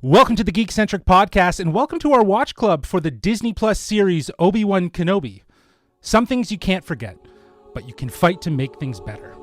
Welcome to the Geekcentric podcast, and welcome to our watch club for the Disney Plus series Obi-Wan Kenobi. Some things you can't forget, but you can fight to make things better.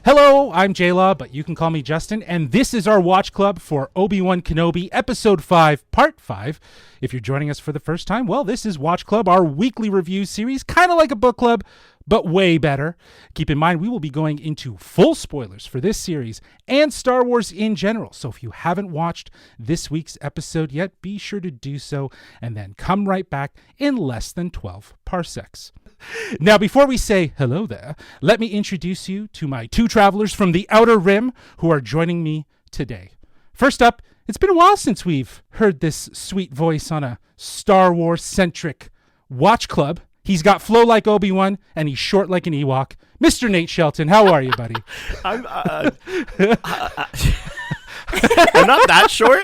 Hello, I'm JLaw, but you can call me Justin, and this is our watch club for Obi-Wan Kenobi, Episode 5, Part 5. If you're joining us for the first time, well, this is Watch Club, our weekly review series, kind of like a book club, but way better. Keep in mind, we will be going into full spoilers for this series and Star Wars in general, so if you haven't watched this week's episode yet, be sure to do so, and then come right back in less than 12 parsecs. Now, before we say hello there, let me introduce you to my two travelers from the Outer Rim who are joining me today. First up, it's been a while since we've heard this sweet voice on a Star Wars-centric watch club. He's got flow like Obi-Wan, and he's short like an Ewok. Mr. Nate Shelton, how are you, buddy? I'm not that short.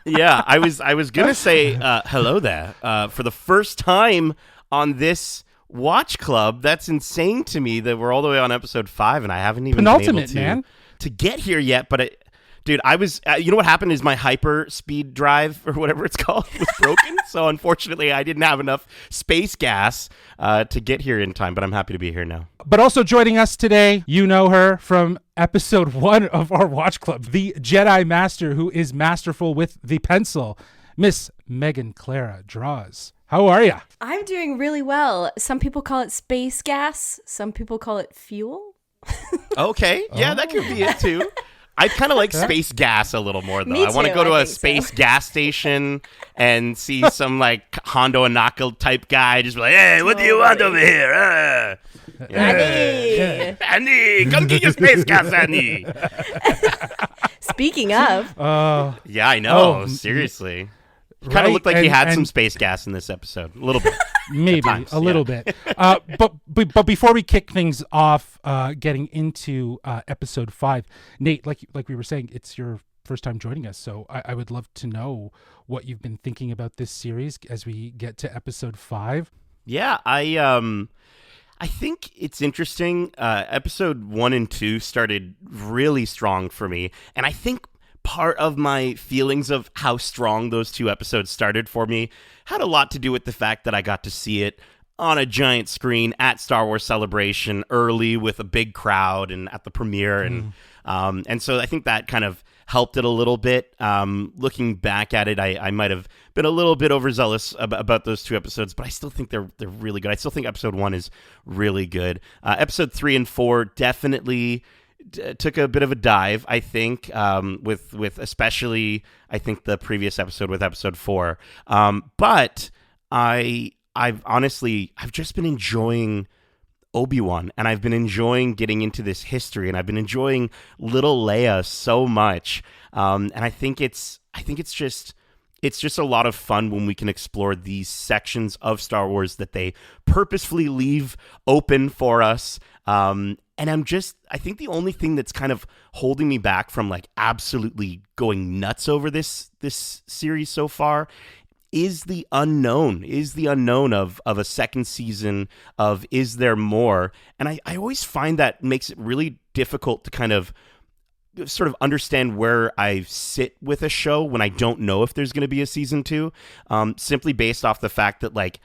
I was gonna say hello there for the first time on this watch club. That's insane to me that we're all the way on episode 5 and I haven't even penultimate, been able man, to get here yet. But dude, I was you know what happened is my hyper speed drive or whatever it's called was broken. So unfortunately, I didn't have enough space gas to get here in time. But I'm happy to be here now. But also joining us today, you know her from episode 1 of our watch club, the Jedi Master who is masterful with the pencil, Miss Megan Clara Draws. How are you? I'm doing really well. Some people call it space gas. Some people call it fuel. Okay. Yeah, that could be it too. I kind of like space gas a little more, though. Me I want to too, go to I a think space so. gas station and see some like Hondo Anaka type guy just be like, hey, what do you want over here? Annie, come get your space gas, Annie. Speaking of, Yeah, I know. Seriously. Kind of looked like he had some space gas in this episode. A little bit. Maybe times, a little bit. But before we kick things off, getting into episode 5, Nate, like we were saying, it's your first time joining us, so I would love to know what you've been thinking about this series as we get to episode 5. Yeah, I think it's interesting. Episode 1 and 2 started really strong for me, and I think part of my feelings of how strong those two episodes started for me had a lot to do with the fact that I got to see it on a giant screen at Star Wars Celebration early with a big crowd and at the premiere. And so I think that kind of helped it a little bit. Looking back at it, I might have been a little bit overzealous about those two episodes, but I still think they're really good. I still think episode 1 is really good. Episode 3 and 4 definitely took a bit of a dive, I think, with especially, I think, the previous episode with episode 4. But I've just been enjoying Obi-Wan, and I've been enjoying getting into this history, and I've been enjoying little Leia so much. And I think it's just a lot of fun when we can explore these sections of Star Wars that they purposefully leave open for us. And I think the only thing that's kind of holding me back from like absolutely going nuts over this series so far is the unknown of a second season, of is there more? And I always find that makes it really difficult to kind of sort of understand where I sit with a show when I don't know if there's going to be a season 2, simply based off the fact that like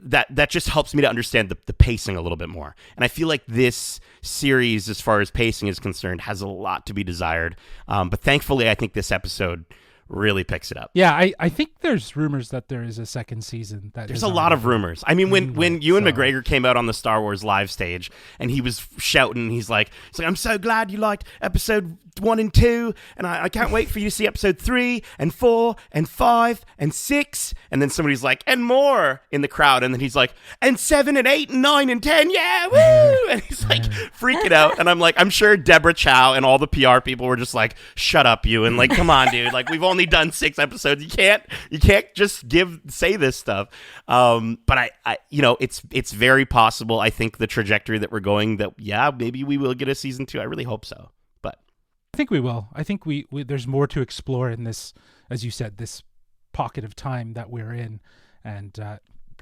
that just helps me to understand the pacing a little bit more. And I feel like this series, as far as pacing is concerned, has a lot to be desired. But thankfully, I think this episode really picks it up. Yeah, I think there's rumors that there is a second season. There's a lot of rumors. I mean, when Ewan McGregor came out on the Star Wars live stage and he was shouting, he's like, I'm so glad you liked episode 1 and 2, and I can't wait for you to see episode 3 and 4 and 5 and 6. And then somebody's like, and more in the crowd. And then he's like, and 7 and 8 and 9 and 10. Yeah, woo! And he's like freaking out. And I'm like, I'm sure Deborah Chow and all the PR people were just like, shut up, you. And like, come on, dude. Like, we've only done 6 episodes. You can't just say this stuff. But I it's very possible. I think the trajectory that we're going, that maybe we will get a season 2. I really hope so. But I think we will. I think we there's more to explore in this, as you said, this pocket of time that we're in, and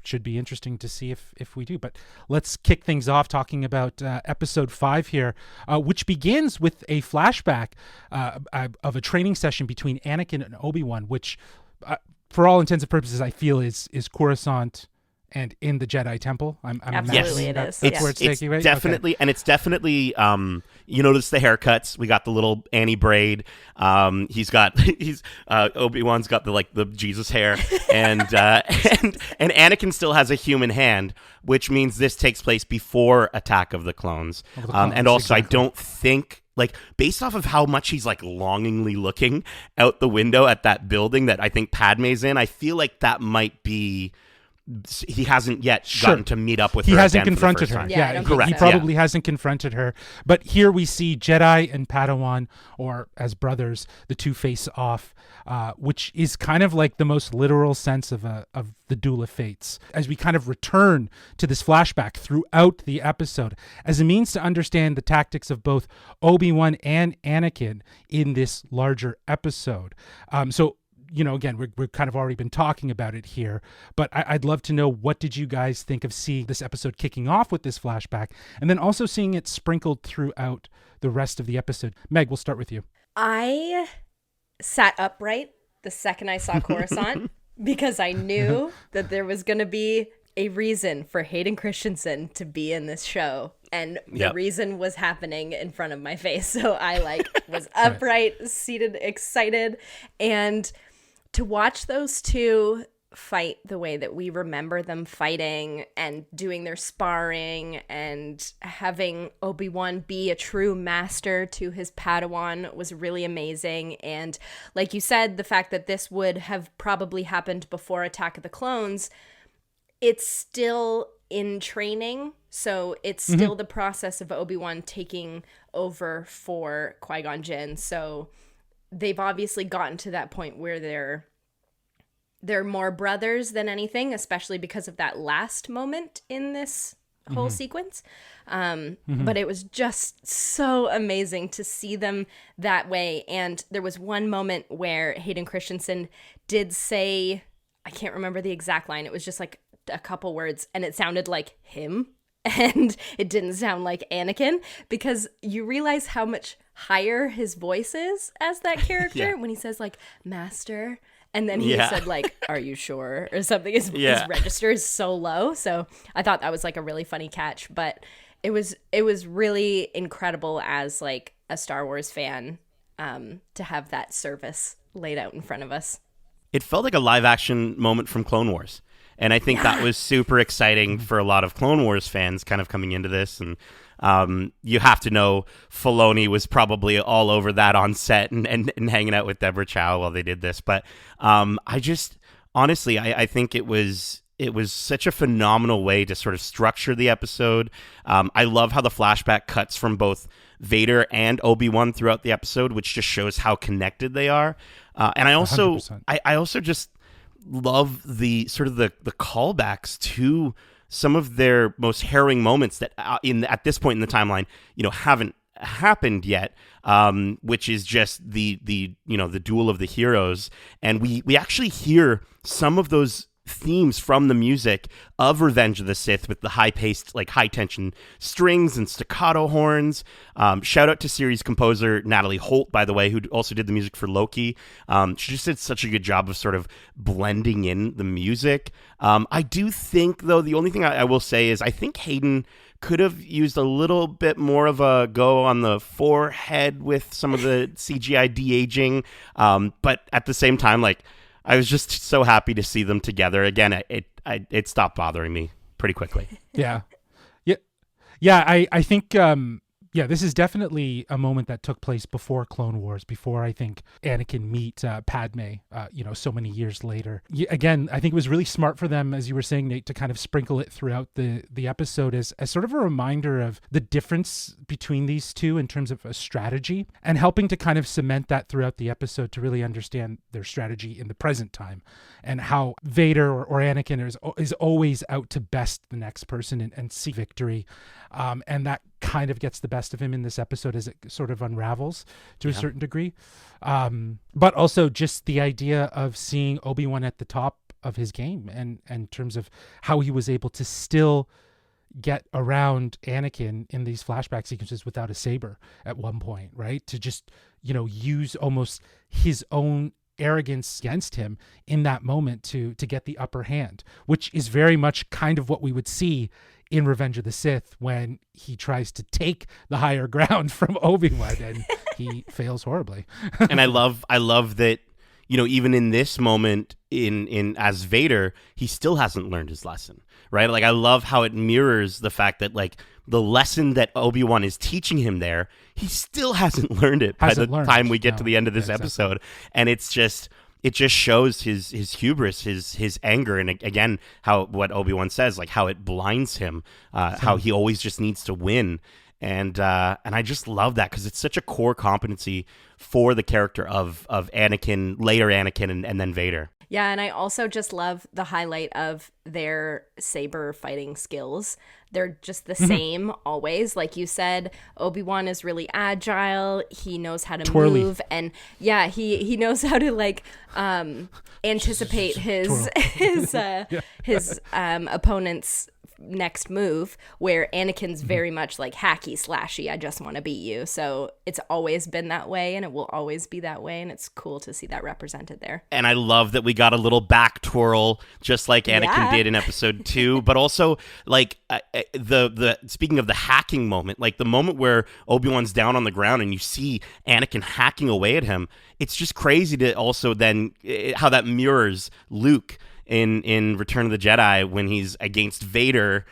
should be interesting to see if we do. But let's kick things off talking about episode 5 here, which begins with a flashback of a training session between Anakin and Obi-Wan, which for all intents and purposes I feel is Coruscant and in the Jedi Temple. I'm Absolutely, it is. That's where it's taking, right? Definitely, okay. And it's definitely. You notice the haircuts. We got the little Annie braid. He's Obi-Wan's got the Jesus hair, and Anakin still has a human hand, which means this takes place before Attack of the Clones. And also, exactly. I don't think, like, based off of how much he's like longingly looking out the window at that building that I think Padme's in, I feel like that might be. He hasn't yet gotten to meet up with her. He hasn't confronted her. Yeah, correct. He probably hasn't confronted her. But here we see Jedi and Padawan, or as brothers, the two face off, which is kind of like the most literal sense of the Duel of Fates. As we kind of return to this flashback throughout the episode as a means to understand the tactics of both Obi-Wan and Anakin in this larger episode. Again, we've kind of already been talking about it here, but I'd love to know, what did you guys think of seeing this episode kicking off with this flashback, and then also seeing it sprinkled throughout the rest of the episode? Meg, we'll start with you. I sat upright the second I saw Coruscant because I knew that there was going to be a reason for Hayden Christensen to be in this show. And the reason was happening in front of my face. So I was upright, seated, excited, and to watch those two fight the way that we remember them fighting and doing their sparring and having Obi-Wan be a true master to his Padawan was really amazing. And like you said, the fact that this would have probably happened before Attack of the Clones, it's still in training. So it's still the process of Obi-Wan taking over for Qui-Gon Jinn. So they've obviously gotten to that point where they're more brothers than anything, especially because of that last moment in this whole sequence. But it was just so amazing to see them that way. And there was one moment where Hayden Christensen did say, I can't remember the exact line, it was just like a couple words, and it sounded like him. And it didn't sound like Anakin, because you realize how much higher his voice is as that character when he says like master, and then he said like, are you sure, or something. His register is so low. So I thought that was like a really funny catch, but it was really incredible as like a Star Wars fan to have that service laid out in front of us. It felt like a live action moment from Clone Wars. And I think that was super exciting for a lot of Clone Wars fans kind of coming into this. And you have to know Filoni was probably all over that on set and hanging out with Deborah Chow while they did this. But I just, honestly, I think it was such a phenomenal way to sort of structure the episode. I love how the flashback cuts from both Vader and Obi-Wan throughout the episode, which just shows how connected they are. And I also just love the sort of the callbacks to some of their most harrowing moments that at this point in the timeline, haven't happened yet, which is just the duel of the heroes. And we actually hear some of those themes from the music of Revenge of the Sith with the high-paced, like high-tension strings and staccato horns. Shout out to series composer Natalie Holt, by the way, who also did the music for Loki. She just did such a good job of sort of blending in the music. I do think, though, the only thing I will say is I think Hayden could have used a little bit more of a go on the forehead with some of the CGI de-aging. But at the same time, like, I was just so happy to see them together again. It stopped bothering me pretty quickly. Yeah. I think Yeah, this is definitely a moment that took place before Clone Wars, before I think Anakin meet Padme, so many years later. Again, I think it was really smart for them, as you were saying, Nate, to kind of sprinkle it throughout the episode as sort of a reminder of the difference between these two in terms of a strategy, and helping to kind of cement that throughout the episode to really understand their strategy in the present time, and how Vader or Anakin is always out to best the next person and see victory. And that kind of gets the best of him in this episode as it sort of unravels to a certain degree. But also just the idea of seeing Obi-Wan at the top of his game, and in terms of how he was able to still get around Anakin in these flashback sequences without a saber at one point, right? To just, use almost his own arrogance against him in that moment to get the upper hand, which is very much kind of what we would see in Revenge of the Sith when he tries to take the higher ground from Obi-Wan and he fails horribly. And I love that, even in this moment in as Vader, he still hasn't learned his lesson, right? Like, I love how it mirrors the fact that, like, the lesson that Obi-Wan is teaching him there, he still hasn't learned it by the time we get to the end of this episode. And it just shows his hubris, his anger, and again, what Obi-Wan says, like how it blinds him, how he always just needs to win. And I just love that, because it's such a core competency for the character of Anakin, later Anakin, and then Vader. Yeah, and I also just love the highlight of their saber fighting skills. They're just the same always. Like you said, Obi-Wan is really agile. He knows how to move, and yeah, he knows how to like anticipate his opponent's next move, where Anakin's very much like hacky slashy, I just want to beat you. So it's always been that way, and it will always be that way, and it's cool to see that represented there. And I love that we got a little back twirl just like Anakin did in episode 2, but also like the speaking of the hacking moment, like the moment where Obi-Wan's down on the ground and you see Anakin hacking away at him, it's just crazy to also then how that mirrors Luke in Return of the Jedi when he's against Vader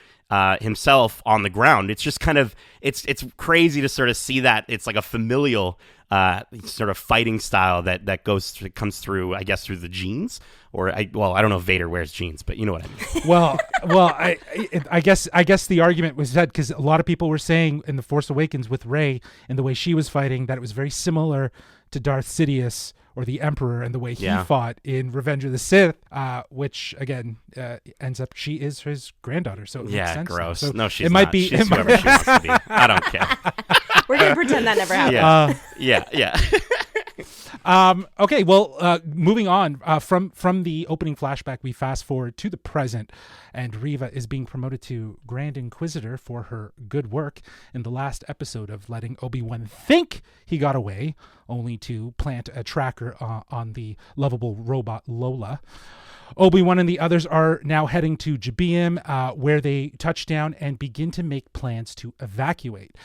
himself on the ground. It's just kind of it's crazy to sort of see that it's like a familial sort of fighting style that comes through, I guess, through the genes. Or I don't know if Vader wears jeans, but you know what I mean. Well, I guess the argument was that because a lot of people were saying in The Force Awakens with Rey and the way she was fighting that it was very similar to Darth Sidious or the Emperor and the way he fought in Revenge of the Sith, which again ends up she is his granddaughter, so it makes sense. Gross. So no, she's it not. might be She's whoever she wants to be. I don't care. We're gonna pretend that never happened. Yeah. Okay, well, moving on from the opening flashback, we fast forward to the present, and Reva is being promoted to Grand Inquisitor for her good work in the last episode of letting Obi-Wan think he got away, only to plant a tracker on the lovable robot Lola. Obi-Wan and the others are now heading to Jabiim, where they touch down and begin to make plans to evacuate.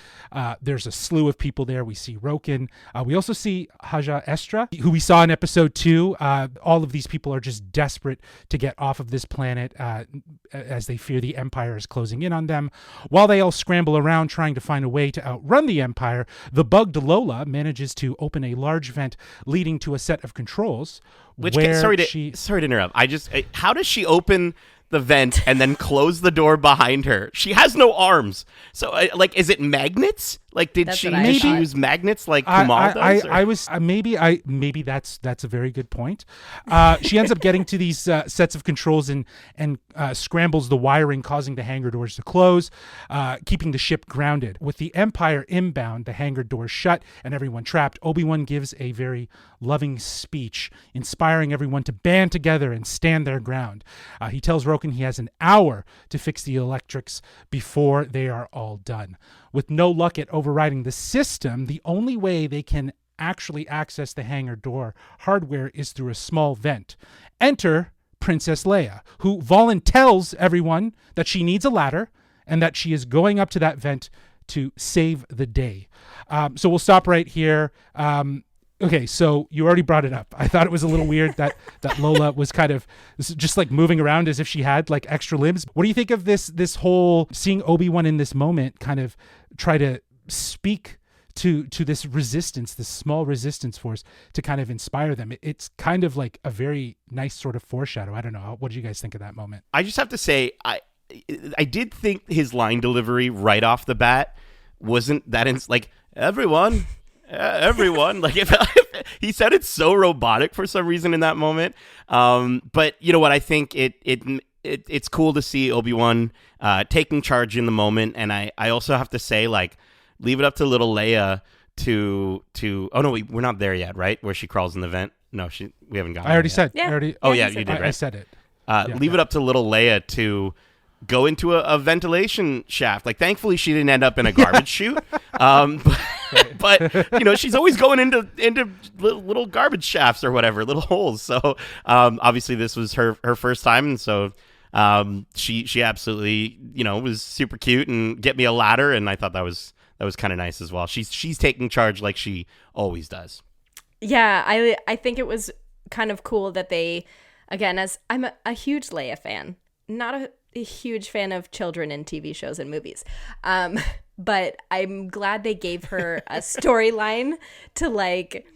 There's a slew of people there. We see Roken. We also see Haja Estra, who we saw in episode 2. All of these people are just desperate to get off of this planet as they fear the Empire is closing in on them. While they all scramble around trying to find a way to outrun the Empire, the bugged Lola manages to open a large vent leading to a set of controls. Sorry to interrupt. How does she open the vent and then close the door behind her? She has no arms. So, is it magnets? Like, did she use magnets like Kamal does? Maybe that's a very good point. She ends up getting to these sets of controls and scrambles the wiring, causing the hangar doors to close, keeping the ship grounded. With the Empire inbound, the hangar doors shut, and everyone trapped, Obi-Wan gives a very loving speech, inspiring everyone to band together and stand their ground. He tells Roken he has an hour to fix the electrics before they are all done. With no luck at overriding the system, the only way they can actually access the hangar door hardware is through a small vent. Enter Princess Leia, who voluntells everyone that she needs a ladder and that she is going up to that vent to save the day. So we'll stop right here. Okay, so you already brought it up. I thought it was a little weird that Lola was kind of just like moving around as if she had like extra limbs. What do you think of this whole seeing Obi-Wan in this moment kind of try to speak to this resistance, this small resistance force, to kind of inspire them. It's kind of like a very nice sort of foreshadow. I don't know. What did you guys think of that moment? I just have to say, I did think his line delivery right off the bat wasn't that like everyone, like if he said it so robotic for some reason in that moment. But you know what? I think it's cool to see Obi-Wan taking charge in the moment, and I also have to say, like, leave it up to little Leia to oh no, we're not there yet, right? Where she crawls in the vent. No, we haven't gotten. I already there said. Yeah. Oh yeah, you did. Right? I said it. Leave it up to little Leia to go into a ventilation shaft. Like, thankfully, she didn't end up in a garbage chute. But you know, she's always going into little garbage shafts or whatever, little holes. So obviously, this was her first time, and so she absolutely, you know, was super cute and get me a ladder, and I thought that was kind of nice as well. She's taking charge like she always does. Yeah, I think it was kind of cool that they, again, as I'm a huge Leia fan, not a huge fan of children in TV shows and movies, but I'm glad they gave her a storyline to like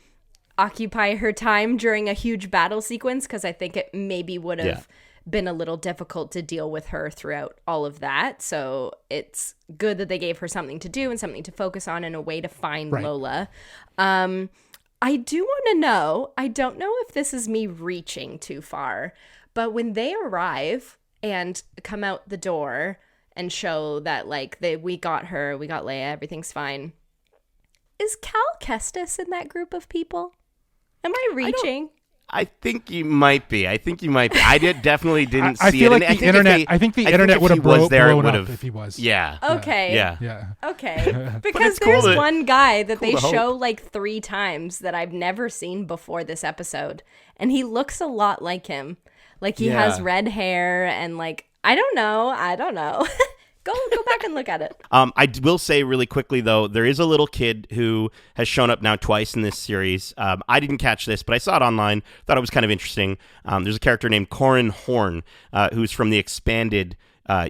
occupy her time during a huge battle sequence, because I think it maybe would have been a little difficult to deal with her throughout all of that. So it's good that they gave her something to do and something to focus on and a way to find Lola. I do want to know, I don't know if this is me reaching too far, but when they arrive and come out the door and show that, like, we got Leia, everything's fine, is Cal Kestis in that group of people? Am I reaching? I think you might be. I definitely didn't see I feel it. like the internet. I think the internet would have blown up if he was. Yeah. Okay. Yeah. Okay. Because it's cool there's one guy that they to hope. show like 3 times that I've never seen before this episode, and he looks a lot like him. Like, he has red hair and, like, I don't know. Go back and look at it. I will say really quickly, though, there is a little kid who has shown up now twice in this series. I didn't catch this, but I saw it online. Thought it was kind of interesting. There's a character named Corran Horn, who's from the expanded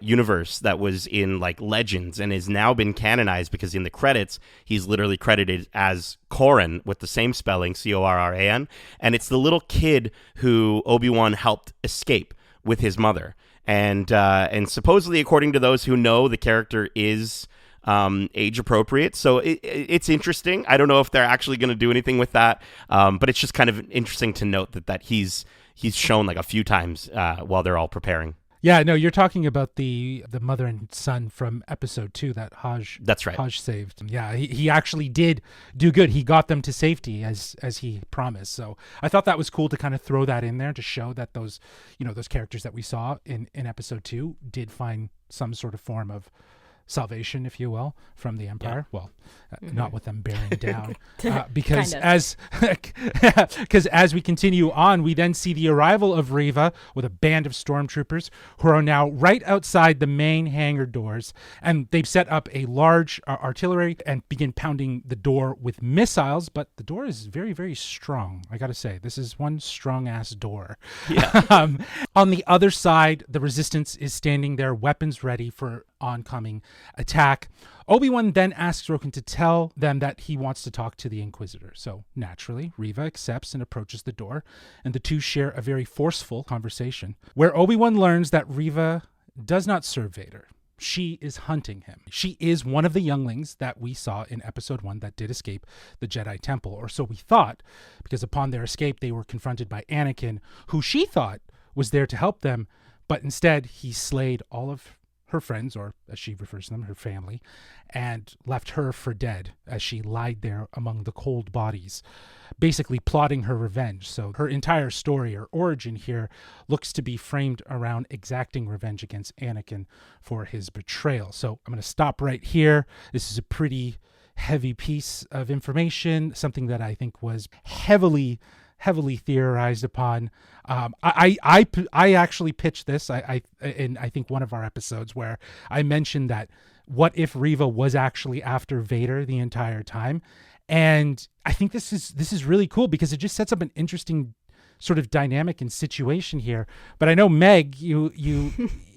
universe that was in, like, Legends and has now been canonized because in the credits, he's literally credited as Corran with the same spelling, Corran. And it's the little kid who Obi-Wan helped escape with his mother. And supposedly, according to those who know, the character is age appropriate. So it's interesting. I don't know if they're actually going to do anything with that, but it's just kind of interesting to note that he's shown like a few times while they're all preparing. Yeah, no, you're talking about the mother and son from episode 2 that Haj. That's right. Haj saved. Yeah, he actually did do good. He got them to safety as he promised. So I thought that was cool to kind of throw that in there to show that those characters that we saw in episode 2 did find some sort of form of salvation, if you will, from the Empire. Yeah. Well, not with them bearing down, because as we continue on, we then see the arrival of Reva with a band of stormtroopers who are now right outside the main hangar doors, and they've set up a large artillery and begin pounding the door with missiles. But the door is very, very strong. I gotta say, this is one strong ass door. Yeah. On the other side, the Resistance is standing there, weapons ready for oncoming attack. Obi-Wan then asks Roken to tell them that he wants to talk to the Inquisitor. So naturally, Reva accepts and approaches the door, and the two share a very forceful conversation, where Obi-Wan learns that Reva does not serve Vader. She is hunting him. She is one of the younglings that we saw in episode 1 that did escape the Jedi Temple, or so we thought, because upon their escape, they were confronted by Anakin, who she thought was there to help them, but instead he slayed all of her friends, or as she refers to them, her family, and left her for dead as she lied there among the cold bodies, basically plotting her revenge. So her entire story or origin here looks to be framed around exacting revenge against Anakin for his betrayal. So I'm going to stop right here. This is a pretty heavy piece of information, something that I think was heavily theorized upon. I actually pitched this in I think one of our episodes where I mentioned that what if Reva was actually after Vader the entire time, and I think this is really cool because it just sets up an interesting sort of dynamic and situation here. But I know Meg, you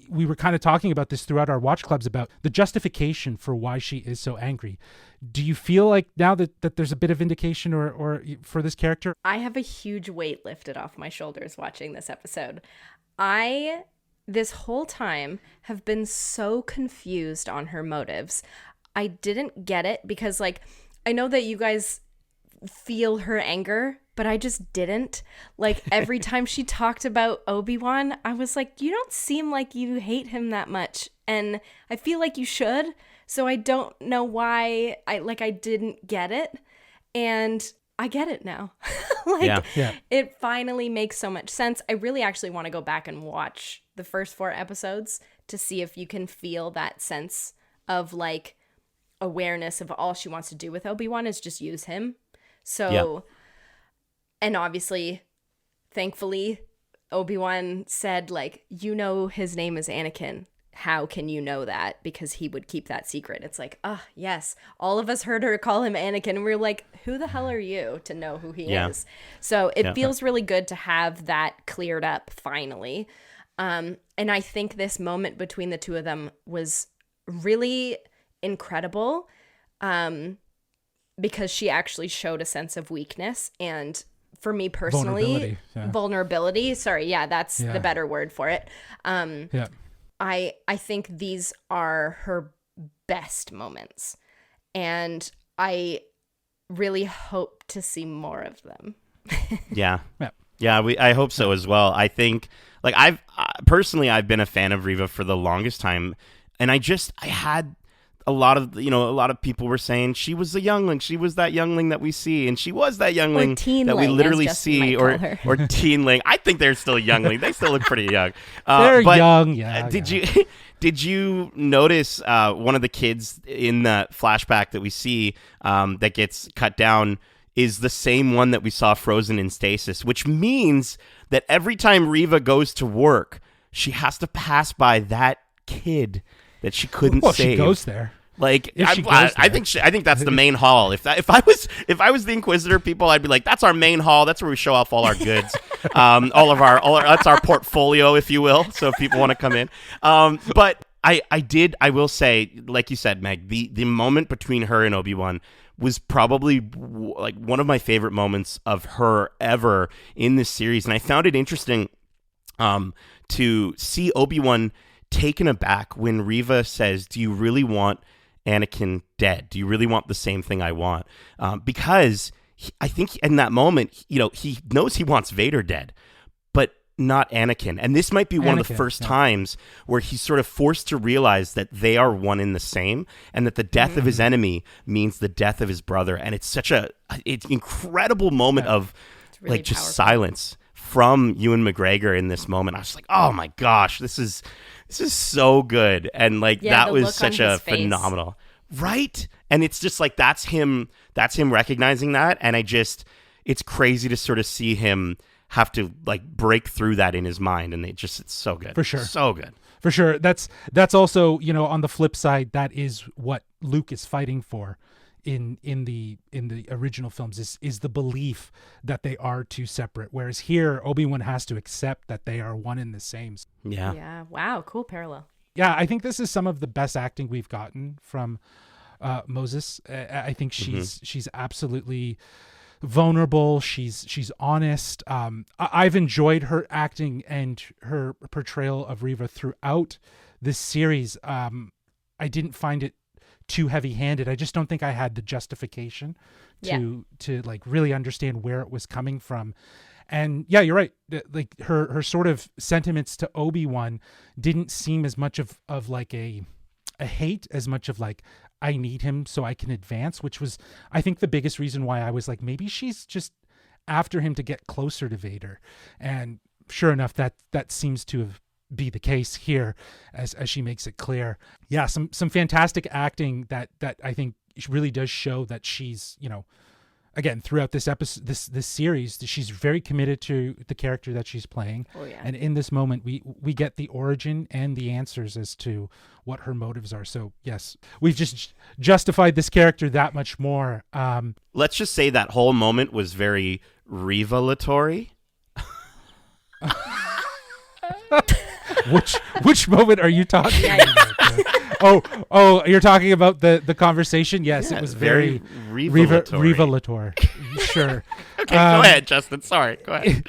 we were kind of talking about this throughout our watch clubs about the justification for why she is so angry. Do you feel like now that there's a bit of indication or for this character? I have a huge weight lifted off my shoulders watching this episode. This whole time, have been so confused on her motives. I didn't get it because, like, I know that you guys feel her anger, but I just didn't. Like, every time she talked about Obi-Wan, I was like, you don't seem like you hate him that much. And I feel like you should. So I don't know why I didn't get it. And I get it now. It finally makes so much sense. I really actually want to go back and watch the first 4 episodes to see if you can feel that sense of, like, awareness of all she wants to do with Obi-Wan is just use him. So, and obviously, thankfully, Obi-Wan said, like, you know his name is Anakin. How can you know that? Because he would keep that secret. It's like, yes. All of us heard her call him Anakin, and we were like, who the hell are you to know who he is? So it feels really good to have that cleared up finally. And I think this moment between the two of them was really incredible because she actually showed a sense of weakness. And for me personally, vulnerability. Sorry, that's the better word for it. I think these are her best moments, and I really hope to see more of them. I hope so as well. I think, like, I've been a fan of Reva for the longest time, and I had a lot of people were saying she was a youngling. She was that youngling that we see, and she was that youngling that we literally see, or teenling. I think they're still youngling. They still look pretty young. They're young. Did you notice one of the kids in the flashback that we see that gets cut down is the same one that we saw frozen in stasis, which means that every time Reva goes to work, she has to pass by that kid that she couldn't save. She goes there. Like, I think that's the main hall. If I was the Inquisitor people, I'd be like, that's our main hall. That's where we show off all our goods, that's our portfolio, if you will. So if people want to come in, but I will say, like you said, Meg, the moment between her and Obi-Wan was probably like one of my favorite moments of her ever in this series, and I found it interesting to see Obi-Wan taken aback when Reva says, do you really want Anakin dead? Do you really want the same thing I want? Because I think in that moment, he knows he wants Vader dead, but not Anakin. And this might be one of the first times where he's sort of forced to realize that they are one in the same, and that the death of his enemy means the death of his brother. And it's such it's incredible moment of really just powerful silence from Ewan McGregor in this moment. I was like, oh my gosh, this is so good. And like, that was such a phenomenal, right? And it's just like, that's him recognizing that. And it's crazy to sort of see him have to like break through that in his mind. And it's so good. For sure. So good. For sure. That's also, on the flip side, that is what Luke is fighting for in the original films is the belief that they are two separate, whereas here Obi-Wan has to accept that they are one and the same. Yeah. Wow, cool parallel. Yeah, I think this is some of the best acting we've gotten from Moses. I think she's absolutely vulnerable. She's honest. I've enjoyed her acting and her portrayal of Reva throughout this series. I didn't find it too heavy-handed. I just don't think I had the justification to like really understand where it was coming from. And yeah, you're right. Like her sort of sentiments to Obi-Wan didn't seem as much of like a hate as much of like, I need him so I can advance, which was, I think, the biggest reason why I was like, maybe she's just after him to get closer to Vader. And sure enough, that seems to be the case here as she makes it clear. Yeah, some fantastic acting that I think really does show that she's, again, throughout this episode, this series, she's very committed to the character that she's playing. Oh, yeah. And in this moment, we get the origin and the answers as to what her motives are. So yes, we've just justified this character that much more. Let's just say that whole moment was very revelatory. Which moment are you talking about? Oh, you're talking about the conversation? Yes, Yeah, it was very revelatory. revelatory. Sure. Okay, go ahead, Justin. Sorry, go ahead.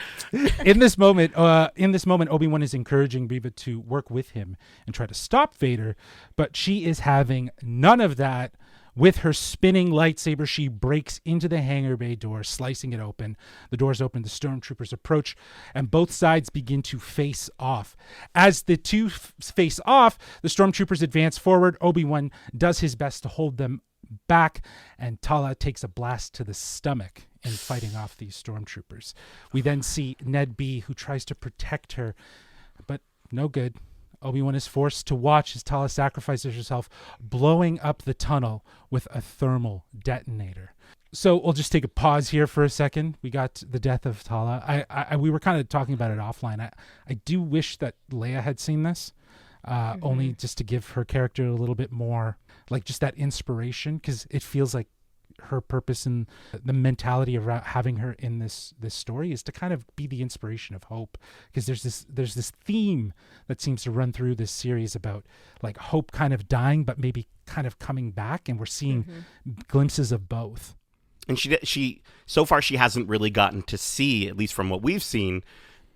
In this moment, Obi-Wan is encouraging Reva to work with him and try to stop Vader, but she is having none of that. With her spinning lightsaber, she breaks into the hangar bay door, slicing it open. The doors open, the stormtroopers approach, and both sides begin to face off. As the two face off, the stormtroopers advance forward. Obi-Wan does his best to hold them back, and Tala takes a blast to the stomach in fighting off these stormtroopers. We then see Ned B, who tries to protect her, but no good. Obi-Wan is forced to watch as Tala sacrifices herself, blowing up the tunnel with a thermal detonator. So we'll just take a pause here for a second. We got the death of Tala. We were kind of talking about it offline. I do wish that Leia had seen this, only just to give her character a little bit more, like just that inspiration, because it feels like her purpose and the mentality around having her in this story is to kind of be the inspiration of hope, because there's this theme that seems to run through this series about like hope kind of dying but maybe kind of coming back, and we're seeing glimpses of both. And she so far she hasn't really gotten to see, at least from what we've seen,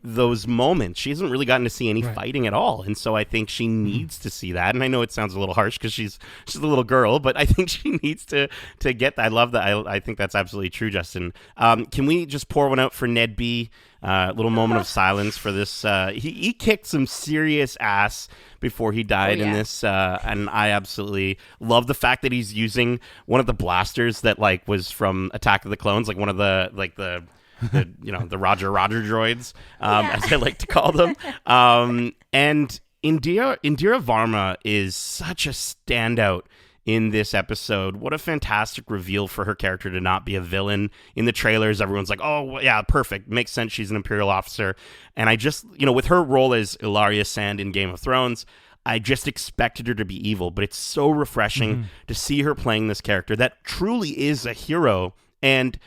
those moments. She hasn't really gotten to see any fighting at all, and so I think she needs to see that. And I know it sounds a little harsh because she's a little girl, but I think she needs to get that. I love that. I think that's absolutely true, Justin. Can we just pour one out for Ned B? A little moment of silence for this. He kicked some serious ass before he died in this, and I absolutely love the fact that he's using one of the blasters that like was from Attack of the Clones, like one of the the Roger droids, as I like to call them. And Indira Varma is such a standout in this episode. What a fantastic reveal for her character to not be a villain. In the trailers, everyone's like, oh, yeah, perfect. Makes sense. She's an Imperial officer. And I just, with her role as Ilaria Sand in Game of Thrones, I just expected her to be evil. But it's so refreshing to see her playing this character that truly is a hero. And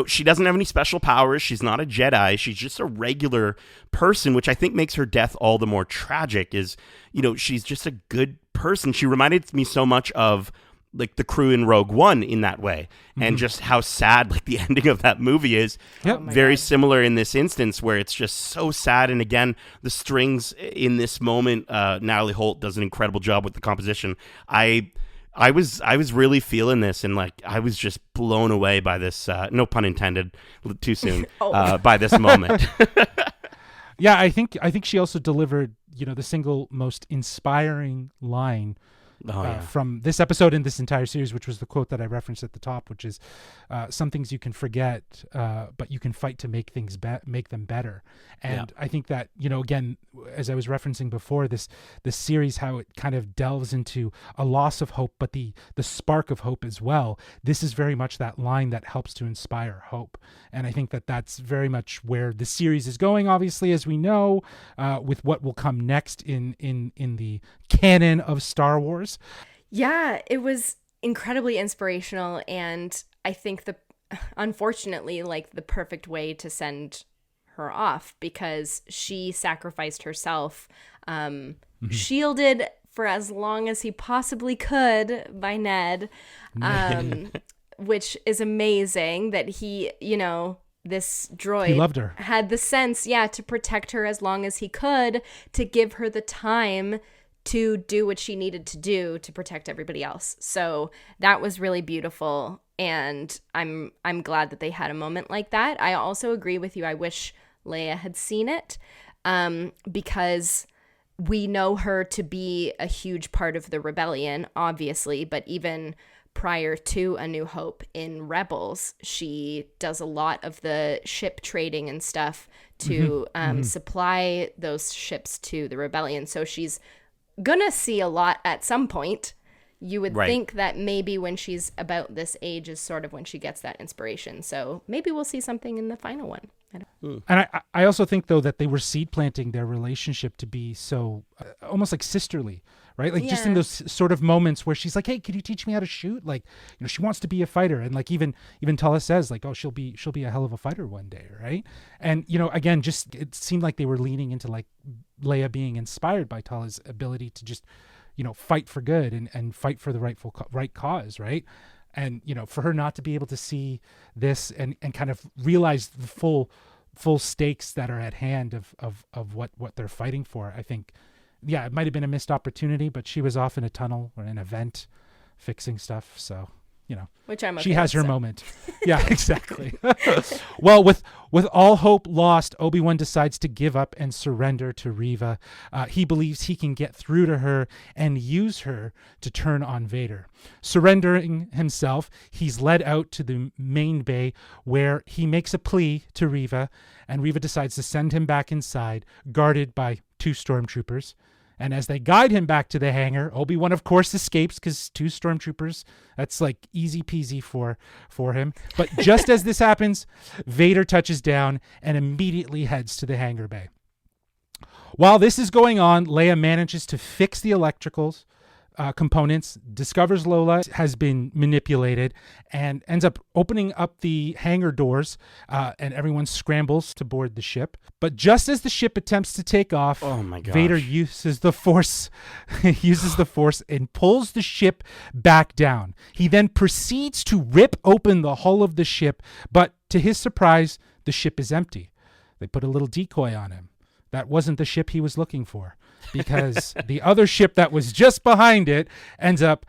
she doesn't have any special powers. She's not a Jedi. She's just a regular person, which I think makes her death all the more tragic is, she's just a good person. She reminded me so much of like the crew in Rogue One in that way, and just how sad like the ending of that movie is. Very similar in this instance where it's just so sad. And again, the strings in this moment, Natalie Holt does an incredible job with the composition. I was really feeling this, and like I was just blown away by this. No pun intended. Too soon. By this moment. Yeah, I think she also delivered, the single most inspiring line from this episode and this entire series, which was the quote that I referenced at the top, which is, "Some things you can forget, but you can fight to make things make them better." And I think that, again, as I was referencing before, this series, how it kind of delves into a loss of hope, but the spark of hope as well. This is very much that line that helps to inspire hope. And I think that that's very much where the series is going, obviously, as we know, with what will come next in the canon of Star Wars. Yeah, it was incredibly inspirational, and I think unfortunately, like the perfect way to send her off, because she sacrificed herself, shielded for as long as he possibly could by Ned, which is amazing that he, this droid, he loved her, had the sense, to protect her as long as he could, to give her the time to do what she needed to do to protect everybody else. So that was really beautiful, and I'm glad that they had a moment like that. I also agree with you. I wish Leia had seen it, because we know her to be a huge part of the rebellion, obviously, but even prior to A New Hope in Rebels, she does a lot of the ship trading and stuff to supply those ships to the rebellion. So she's gonna see a lot at some point. You would think that maybe when she's about this age is sort of when she gets that inspiration. So maybe we'll see something in the final one. And I also think, though, that they were seed planting their relationship to be so almost like sisterly, right? Like just in those sort of moments where she's like, "Hey, could you teach me how to shoot?" Like, she wants to be a fighter, and like even Tala says, like, "Oh, she'll be a hell of a fighter one day," right? And again, just it seemed like they were leaning into like Leia being inspired by Tala's ability to just fight for good and fight for the right cause, right? And for her not to be able to see this and kind of realize the full stakes that are at hand of what they're fighting for, I think, yeah, it might have been a missed opportunity, but she was off in a tunnel or an event fixing stuff, so which I'm okay she has her with, so. moment. Yeah, exactly. Well, with all hope lost, Obi-Wan decides to give up and surrender to Reva. He believes he can get through to her and use her to turn on Vader. Surrendering himself, he's led out to the main bay where he makes a plea to Reva, and Reva decides to send him back inside, guarded by 2 stormtroopers. And as they guide him back to the hangar, Obi-Wan, of course, escapes because 2 stormtroopers, that's like easy peasy for him. But just as this happens, Vader touches down and immediately heads to the hangar bay. While this is going on, Leia manages to fix the electricals components, discovers Lola has been manipulated, and ends up opening up the hangar doors, and everyone scrambles to board the ship. But just as the ship attempts to take off, Oh my gosh. Vader uses the force and pulls the ship back down. He then proceeds to rip open the hull of the ship, but to his surprise, the ship is empty. They put a little decoy on him. That wasn't the ship he was looking for, because the other ship that was just behind it ends up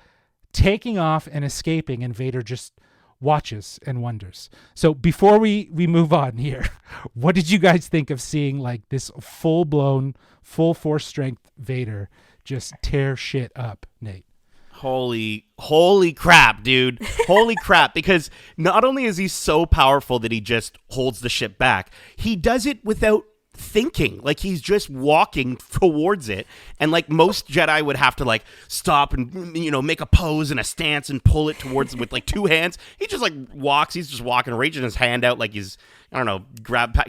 taking off and escaping, and Vader just watches and wonders. So before we move on here, what did you guys think of seeing like this full-blown, full force strength Vader just tear shit up, Nate? Holy crap, dude. Holy crap. Because not only is he so powerful that he just holds the ship back, he does it without thinking. Like, he's just walking towards it, and like most Jedi would have to like stop and make a pose and a stance and pull it towards them with like 2 hands. He just like walks. He's just walking, reaching his hand out like he's, I don't know,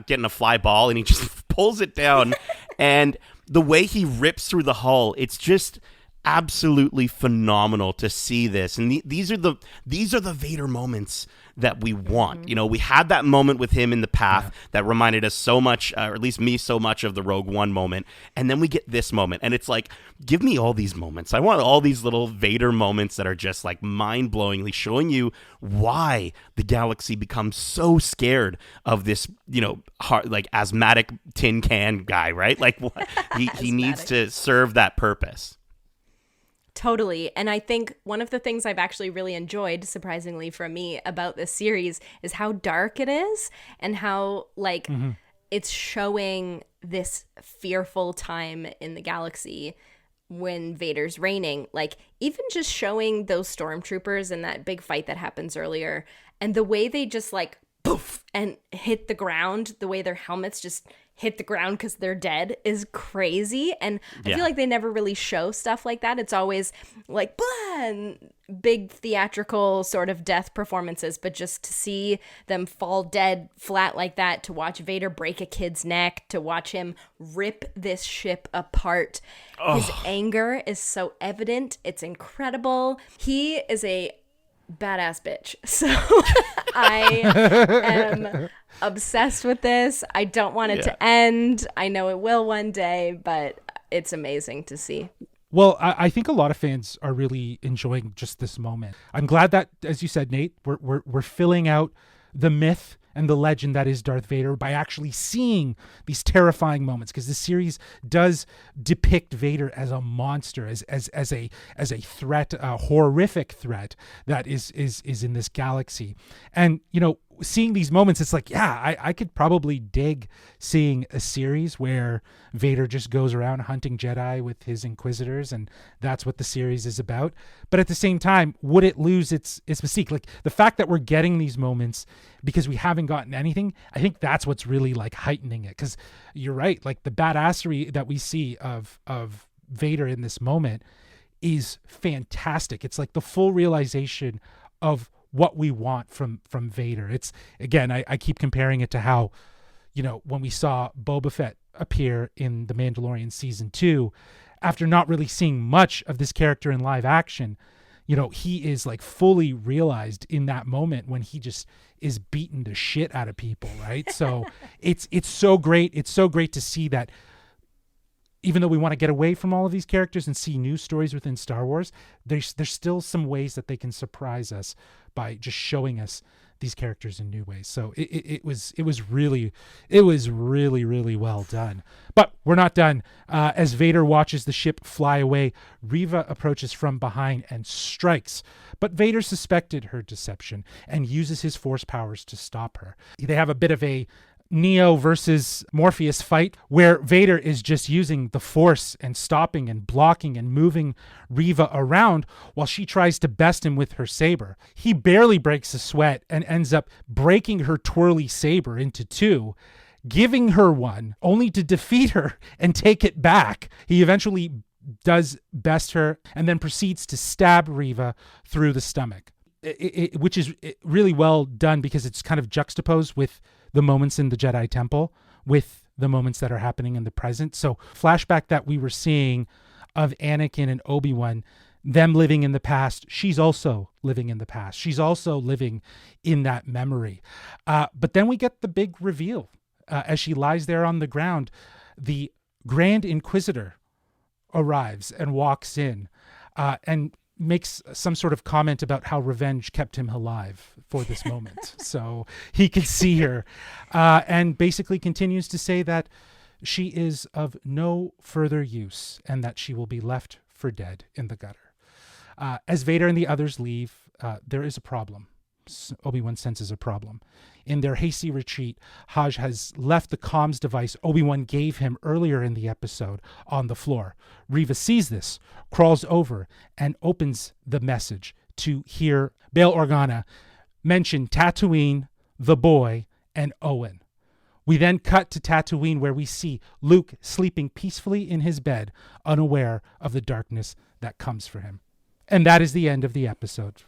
getting a fly ball, and he just pulls it down. And the way he rips through the hull, it's just absolutely phenomenal to see this. And these are the Vader moments that we want. We had that moment with him in the path that reminded us so much, or at least me so much, of the Rogue One moment. And then we get this moment, and it's like, give me all these moments. I want all these little Vader moments that are just like mind-blowingly showing you why the galaxy becomes so scared of this, like asthmatic tin can guy, right? Like he needs to serve that purpose. Totally. And I think one of the things I've actually really enjoyed, surprisingly for me, about this series is how dark it is, and how like it's showing this fearful time in the galaxy when Vader's reigning. Like, even just showing those stormtroopers in that big fight that happens earlier, and the way they just like poof and hit the ground, the way their helmets just hit the ground because they're dead, is crazy. And I feel like they never really show stuff like that. It's always like blah, and big theatrical sort of death performances, but just to see them fall dead flat like that, to watch Vader break a kid's neck, to watch him rip this ship apart. His anger is so evident. It's incredible. He is a badass bitch. So I am obsessed with this. I don't want it to end. I know it will one day, but it's amazing to see. Well, I think a lot of fans are really enjoying just this moment. I'm glad that, as you said, Nate, we're filling out the myth and the legend that is Darth Vader by actually seeing these terrifying moments, because the series does depict Vader as a monster, as a threat, a horrific threat that is in this galaxy. And seeing these moments, it's like, I could probably dig seeing a series where Vader just goes around hunting Jedi with his Inquisitors, and that's what the series is about. But at the same time, would it lose its mystique? Like, the fact that we're getting these moments because we haven't gotten anything, I think that's what's really like heightening it. Because you're right, like the badassery that we see of Vader in this moment is fantastic. It's like the full realization of what we want from Vader. It's, again, I keep comparing it to how, when we saw Boba Fett appear in The Mandalorian season 2, after not really seeing much of this character in live action, he is like fully realized in that moment when he just is beating the shit out of people, right? So it's so great. It's so great to see that even though we want to get away from all of these characters and see new stories within Star Wars, there's still some ways that they can surprise us by just showing us these characters in new ways. So it was really well done. But we're not done. As Vader watches the ship fly away, Reva approaches from behind and strikes. But Vader suspected her deception and uses his force powers to stop her. They have a bit of a Neo versus Morpheus fight where Vader is just using the Force and stopping and blocking and moving Reva around while she tries to best him with her saber. He barely breaks a sweat and ends up breaking her twirly saber into two, giving her one only to defeat her and take it back. He eventually does best her and then proceeds to stab Reva through the stomach, which is really well done because it's kind of juxtaposed with the moments in the Jedi Temple with the moments that are happening in the present. So flashback that we were seeing of Anakin and Obi-Wan, them living in the past, she's also living in the past. She's also living in that memory. But then we get the big reveal. As she lies there on the ground, the Grand Inquisitor arrives and walks in and makes some sort of comment about how revenge kept him alive for this moment. So he can see her and basically continues to say that she is of no further use and that she will be left for dead in the gutter. As Vader and the others leave, there is a problem. Obi-Wan senses a problem. In their hasty retreat, Haj has left the comms device Obi-Wan gave him earlier in the episode on the floor. Reva sees this, crawls over, and opens the message to hear Bail Organa mention Tatooine, the boy, and Owen. We then cut to Tatooine where we see Luke sleeping peacefully in his bed, unaware of the darkness that comes for him. And that is the end of the episode.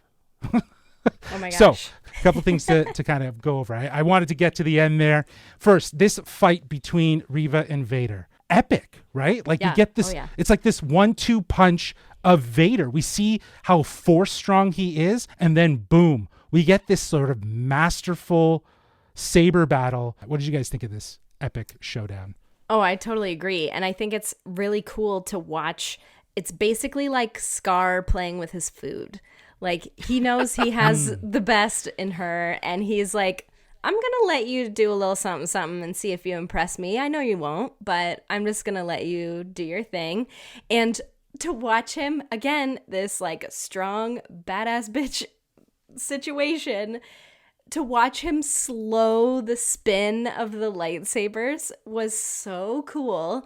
Oh my gosh. So, a couple things to kind of go over. I wanted to get to the end there. First, this fight between Reva and Vader. Epic, right? Like you get this, it's like this 1-2 punch of Vader. We see how force strong he is, and then boom, we get this sort of masterful saber battle. What did you guys think of this epic showdown? Oh, I totally agree. And I think it's really cool to watch. It's basically like Scar playing with his food. Like, he knows he has the best in her, and he's like, I'm going to let you do a little something, something and see if you impress me. I know you won't, but I'm just going to let you do your thing. And to watch him, again, this, like, strong, badass bitch situation, to watch him slow the spin of the lightsabers was so cool.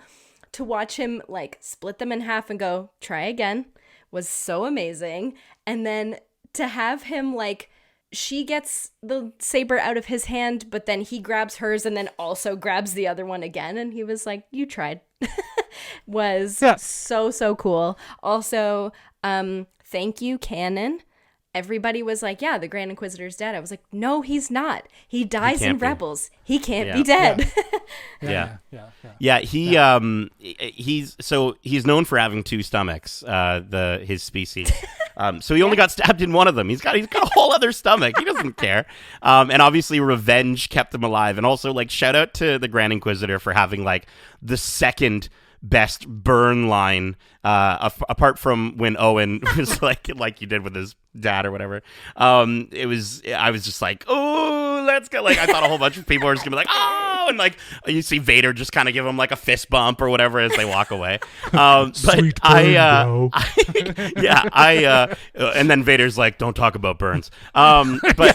To watch him, like, split them in half and go, try again, was so amazing. And then to have him, like, she gets the saber out of his hand, but then he grabs hers and then also grabs the other one again. And he was like, you tried. Was so cool. Also, thank you, Canon. Everybody was like, yeah, the Grand Inquisitor's dead. I was like, no, he's not. He dies in Rebels. He can't be dead. He's known for having two stomachs, his species. So he only got stabbed in one of them. He's got a whole other stomach. He doesn't care. And obviously revenge kept him alive. And also, like, shout out to the Grand Inquisitor for having, like, the second best burn line, apart from when Owen was like you did with his dad or whatever. I was just like, oh, let's go. Like, I thought a whole bunch of people were just gonna be like, oh, and like you see Vader just kind of give him like a fist bump or whatever as they walk away. But Sweet burn, bro. And then Vader's like, don't talk about burns. But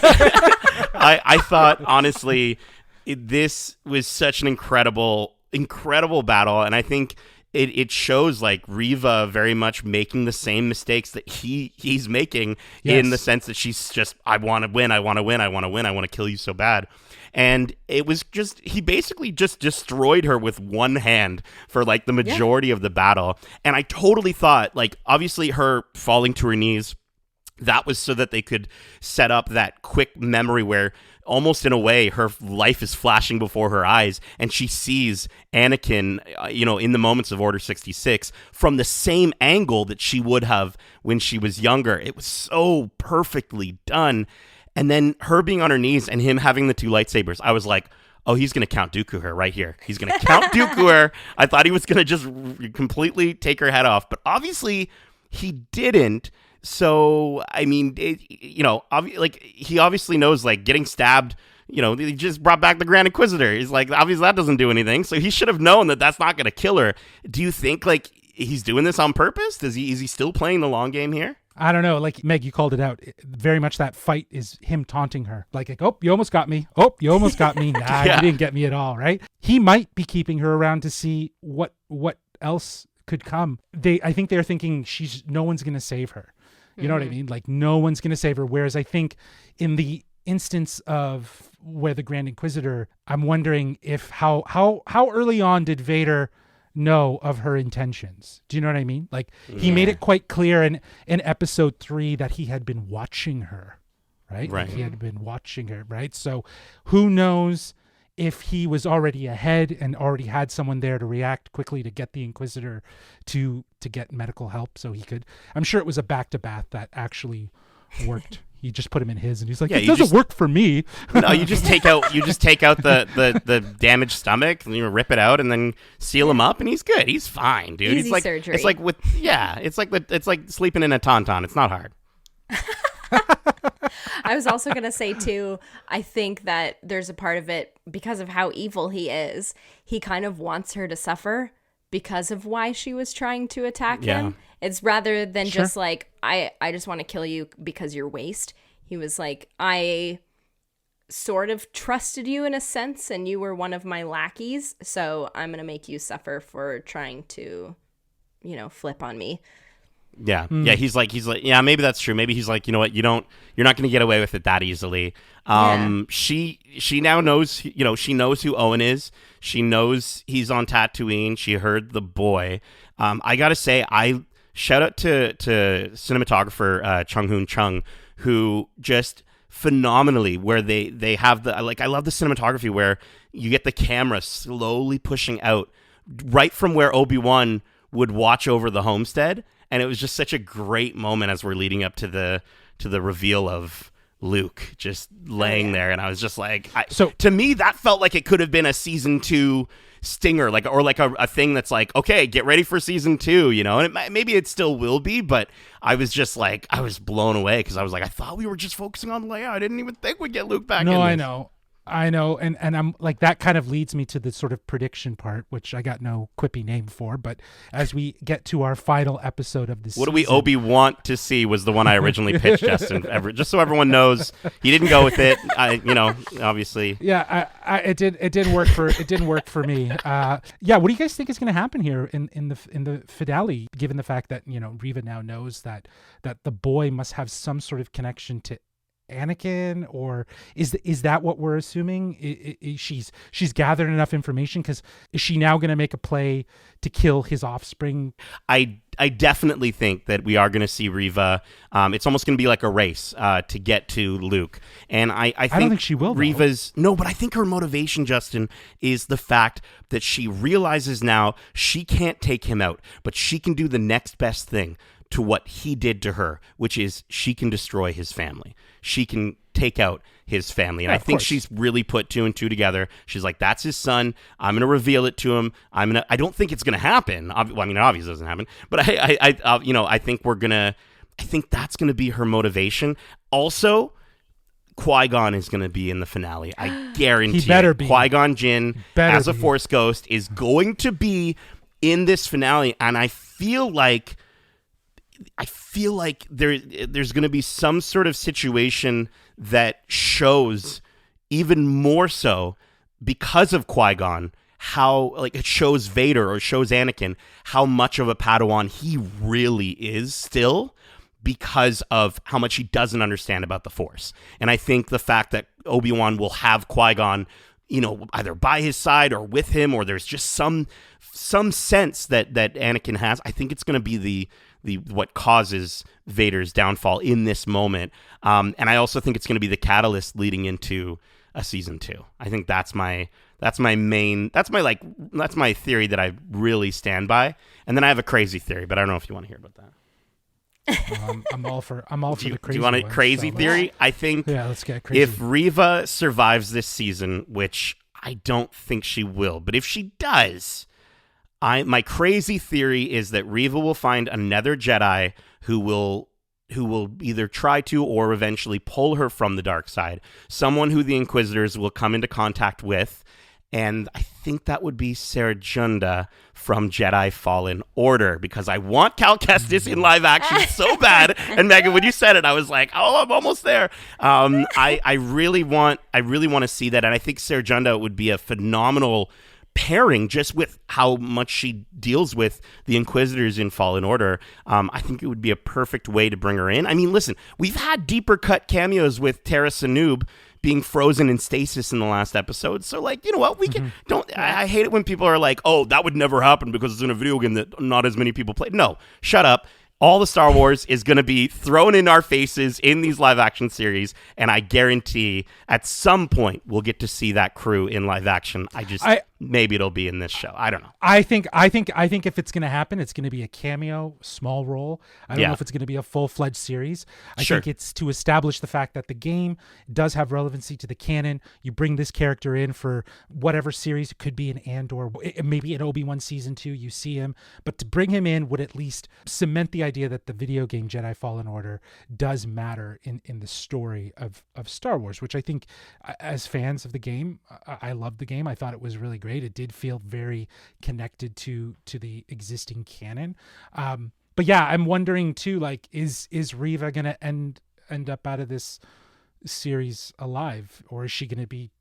I thought, honestly, this was such an incredible battle, and I think it shows, like, Reva very much making the same mistakes that he's making, in the sense that she's just, I want to win, I want to kill you so bad. And it was just, he basically just destroyed her with one hand for, like, the majority of the battle. And I totally thought, like, obviously her falling to her knees, that was so that they could set up that quick memory where almost in a way her life is flashing before her eyes and she sees Anakin, in the moments of Order 66 from the same angle that she would have when she was younger. It was so perfectly done. And then her being on her knees and him having the two lightsabers, I was like, oh, he's going to Count Dooku her right here. He's going to Count Dooku her. I thought he was going to just completely take her head off, but obviously he didn't. So, I mean, he obviously knows, like, getting stabbed, he just brought back the Grand Inquisitor. He's like, obviously that doesn't do anything. So he should have known that that's not going to kill her. Do you think, like, he's doing this on purpose? Is he still playing the long game here? I don't know. Like, Meg, you called it out. Very much that fight is him taunting her. Like, oh, you almost got me. Oh, you almost got me. Nah, Yeah. You didn't get me at all, right? He might be keeping her around to see what else could come. I think they're thinking no one's going to save her. You know what I mean? Like, no one's going to save her. Whereas I think in the instance of where the Grand Inquisitor, I'm wondering if how early on did Vader know of her intentions? Do you know what I mean? Like, he made it quite clear in episode 3 that he had been watching her, right? Right. Like, he had been watching her, right? So who knows if he was already ahead and already had someone there to react quickly to get the Inquisitor to get medical help so he could. I'm sure it was a back-to-bath that actually worked. He just put him in his, and he's like, it doesn't work for me. No, you just take out the damaged stomach, and you rip it out, and then seal him up, and he's good. He's fine, dude. Easy It's like surgery. it's like sleeping in a tauntaun. It's not hard. I was also going to say, too, I think that there's a part of it, because of how evil he is, he kind of wants her to suffer because of why she was trying to attack him. It's rather than just like, I just want to kill you because you're waste. He was like, I sort of trusted you in a sense, and you were one of my lackeys, so I'm going to make you suffer for trying to, flip on me. Yeah. Yeah. He's like, yeah, maybe that's true. Maybe he's like, you know what? You're not going to get away with it that easily. She now knows, she knows who Owen is. She knows he's on Tatooine. She heard the boy. I got to say, I shout out to cinematographer Chung Hoon Chung, who just phenomenally, where they have I love the cinematography where you get the camera slowly pushing out right from where Obi-Wan would watch over the homestead. And it was just such a great moment as we're leading up to the reveal of Luke just laying there, and I was just like, to me that felt like it could have been a season 2 stinger, or a thing that's like, okay, get ready for season 2, and maybe it still will be, but I was just like, I was blown away because I was like, I thought we were just focusing on Leia. I didn't even think we'd get Luke back. No, in this. I know, and I'm like, that kind of leads me to the sort of prediction part, which I got no quippy name for, but as we get to our final episode of this What do we Obi want to see was the one I originally pitched, Justin, just so everyone knows he didn't go with it. Obviously. Yeah, it didn't work for me. What do you guys think is going to happen here in the finale, given the fact that, Reva now knows that the boy must have some sort of connection to Anakin, or is that what we're assuming? She's gathered enough information, because is she now going to make a play to kill his offspring? I definitely think that we are going to see Reva. It's almost going to be like a race to get to Luke, and I don't think she will. Reva's but I think her motivation, Justin, is the fact that she realizes now she can't take him out, but she can do the next best thing to what he did to her, which is she can destroy his family. She can take out his family. And I think she's really put 2 and 2 together. She's like, that's his son. I'm going to reveal it to him. I don't think it's going to happen. Well, I mean, it obviously doesn't happen, but I think that's going to be her motivation. Also, Qui-Gon is going to be in the finale. I guarantee he better be. Qui-Gon Jinn as a Force ghost is going to be in this finale. And I feel like there's going to be some sort of situation that shows even more so, because of Qui-Gon, how, like, it shows Vader or shows Anakin how much of a Padawan he really is still, because of how much he doesn't understand about the Force. And I think the fact that Obi-Wan will have Qui-Gon, either by his side or with him, or there's just some sense that Anakin has, I think it's going to be the what causes Vader's downfall in this moment. And I also think it's going to be the catalyst leading into a season 2. I think that's my theory that I really stand by. And then I have a crazy theory, but I don't know if you want to hear about that. I'm all for the crazy. Do you want a crazy theory? I think let's get crazy. If Reva survives this season, which I don't think she will. But if she does, my crazy theory is that Reva will find another Jedi who will either try to or eventually pull her from the dark side. Someone who the Inquisitors will come into contact with. And I think that would be Serjunda from Jedi Fallen Order, because I want Cal Kestis in live action so bad. And Megan, when you said it, I was like, oh, I'm almost there. I really want to see that. And I think Serjunda would be a phenomenal pairing just with how much she deals with the Inquisitors in Fallen Order. I think it would be a perfect way to bring her in. I mean, listen, we've had deeper cut cameos with Tara Sanub being frozen in stasis in the last episode. So, like, you know what? We can I hate it when people are like, oh, that would never happen because it's in a video game that not as many people play. No, shut up. All the Star Wars is going to be thrown in our faces in these live action series, and I guarantee at some point we'll get to see that crew in live action. Maybe it'll be in this show. I don't know. I think if it's going to happen, it's going to be a cameo, small role. I don't know if it's going to be a full-fledged series. I think it's to establish the fact that the game does have relevancy to the canon. You bring this character in for whatever series. It could be an Andor, maybe an Obi-Wan season 2. You see him, but to bring him in would at least cement the idea that the video game Jedi Fallen Order does matter in the story of Star Wars, which I think, as fans of the game, I loved the game. I thought it was really great. It did feel very connected to the existing canon. But yeah, I'm wondering too, like, is Reva gonna end up out of this series alive, or is she gonna be